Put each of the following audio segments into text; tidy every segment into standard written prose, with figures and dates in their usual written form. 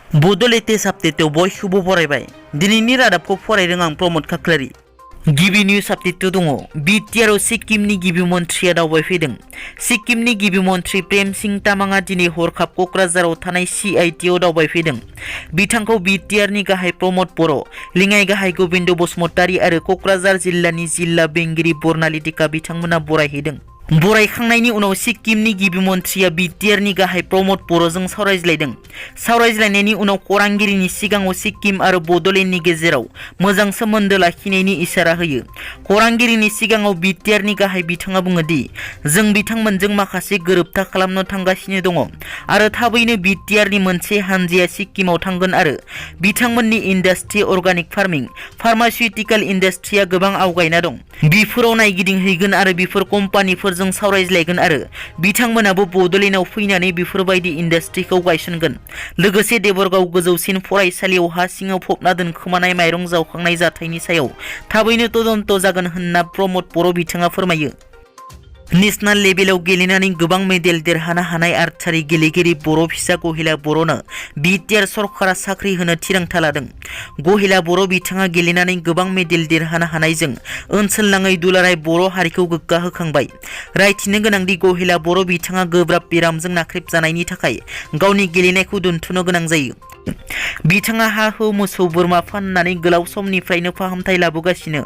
बड'लेटेस्ट आपडेटआव बयखौबो बरायबाय। दिनैनि रादाबखौ फरायदों आं प्रमद खाख्लारि। गिबि निउज आपडेट दङ। बिटिआरआव सिक्किमनि गिबि मन्थ्रिया दावबायफैदों। सिक्किमनि गिबि मन्थ्रि प्रेम सिंह तामाङा दिनै हरखाब क'क्राझाराव थानाय CITआव दावबायफैदों। बिथांखौ बिटिआरनि गाहाय प्रमद बर', लेङाइ गाहाय गबिन्द बसुमतारी आरो क'क्राझार जिल्लानि जिल्ला बेंगिरि बर्नाली टेका बिथांमोना बरायहैदों। बरायखांनायनि उनाव सिक्किमनि गिबि मन्थ्रिया बिटिआरनि गाहाय प्रमद बर'जों सावरायज्लायदों। सावरायज्लायनायनि उनाव खौरांगिरिनि सिगाङाव सिक्किम आरो बड'लेण्डनि गेजेराव मोजां सोमोन्दो लाखिनायनि इसारा होयो। खौरांगिरिनि सिगाङाव बिटिआरनि गाहाय बिथाङा बुङो दि जों बिथांमोनजों माखासे गोरोबथा खालामनो थांगासिनो दङ आरो थाबैनो बिटिआरनि मोनसे हानजाया सिक्किमाव थांगोन आरो बिथांमोननि इन्डास्ट्रि अर्गानिक फार्मिं, फार्मासिउटिकेल इन्डास्ट्रिया गोबां आवगायना दं। बिफोराव नायगिदिंहैगोन आरो बिफोर कम्पानिफोरजों सावरायज्लायगोन आरो बिथांमोनाबो बड'लेण्डआव फैनानै बेफोरबायदि इन्डास्ट्रिखौ गायसनगोन। लोगोसे देबरगाव गोजौसिन फरायसालियाव हा सिङाव फबना दोनखोमानाय माइरं जावखांनाय जाथायनि सायाव थाबैनो तदन्त जागोन होनना प्रमद बर' बिथाङा फोरमायो। नेशनेल लेभेलाव गेलेनानै गोबां मेडेल देरहानो हानाय आर्चारि गेलेगिरि बर' फिसा गहेला बर'नो बिटिआर सरकारा साख्रि होनो थिरांथा लादों। गहेला बर' बिथाङा गेलेनानै गोबां मेडेल देरहानो हानायजों ओनसोलनाङै दुलाराय बर' हारिखौ गोग्गाहोखांबाय। रायथिनो गोनांदि गहेला बर' बिथाङा गोब्राब बेरामजों नाख्रेबजानायनि थाखाय गावनि गेलेनायखौ दोनथ'नो गोनां जायो। बिथाङा हा-हु, मोसौ, बोरमा फाननानै गोलाव समनिफ्रायनो फाहामथाय लाबोगासिनो।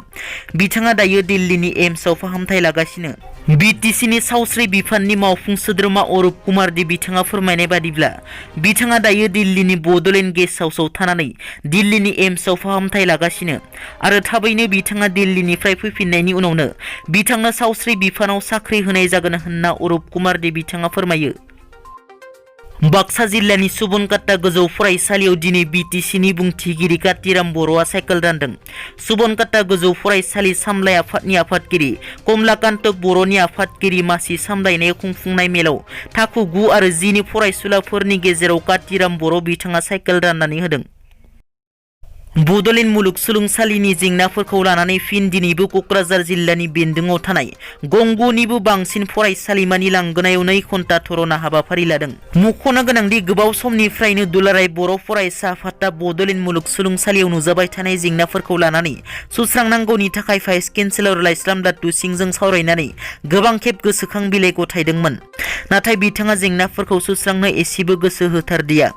बिथाङा दायो दिल्लीनि एम्सआव फाहामथाय लागासिनो। बिटिसिनि सावस्रि बिफाननि मावफुं सोद्रोमा अरुप कुमार दे बिथाङा फोरमायनाय बादिब्ला बिथाङा दायो दिल्लीनि बड'लेण्ड गेस्ट हाउसआव थानानै दिल्लीनि एम्सआव फाहामथाय लागासिनो आरो थाबैनो बिथाङा दिल्लीनिफ्राय फैफिननायनि उनावनो बिथांनो सावस्रि बिफानाव साख्रि होनाय जागोन होनना अरुप कुमार दे बिथाङा फोरमायो। बाक्सा जिल्लानि सुबनकाटा गोजौ फरायसालियाव दिनै बिटिसिनि बुंथिगिरि कातिराम बर'आ साइकेल रानदों। सुबनकाटा गोजौ फरायसालि सामलाय आफादनि आफादगिरि कमलाकान्त बर'नि आफादगिरि मासि सामलायनायाव खुंफुंनाय मेलाव थाखो 9 आरो 10 नि फरायसुलाफोरनि गेजेराव कातिराम बर' बिथाङा साइकेल राननानै होदों। बड'लेण्ड मुलुगसोलोंसालिनि जेंनाफोरखौ लानानै फिन दिनैबो क'क्राझार जिल्लानि बेन्दोङाव थानाय गंगुनिबो बांसिन फरायसालिमानि लांगोनायाव 2 घन्टा धरना हाबाफारि लादों। मख'नो गोनांदि गोबाव समनिफ्रायनो दुलाराय बर' फरायसा आफादआ बड'लेण्ड मुलुगसोलोंसालियाव नुजाबाय थानाय जेंनाफोरखौ लानानै सुस्रांनांगौनि थाखाय भाइस चेन्सेलर लाइस्लाम दातु सिंहजों सावरायनानै गोबां खेब गोसोखां बिलाइ गथायदोंमोन। नाथाय बिथाङा जेंनाफोरखौ सुस्रांनो एसेबो गोसो होथारदिया।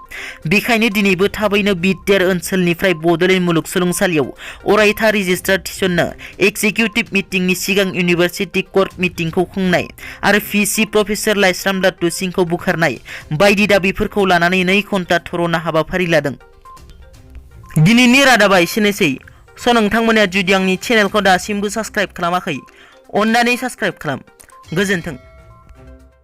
बेखायनो दिनैबो थाबैनो बिटिआर ओनसोलनिफ्राय बड'लेण्ड मुलुगसोलोंसालियाव अरायथा रेजिस्ट्रार थिसननो, एक्जिकिउटिभ मिटिंनि सिगां इउनिभार्सिटि कर्ट मिटिंखौ खुंनाय आरो VC प्रफेसर लाइस्राम दातु सिंहखौ बुखारनाय बायदि दाबिफोरखौ लानानै 2 घन्टा धरना हाबाफारि लादों। दिनैनि रादाबा एसेनोसै। नोंथांमोना जुदि आंनि चेनेलखौ दासिमबो साबस्क्राइब खालामाखै, अन्नानै साबस्क्राइब खालाम। गोजोन्थों।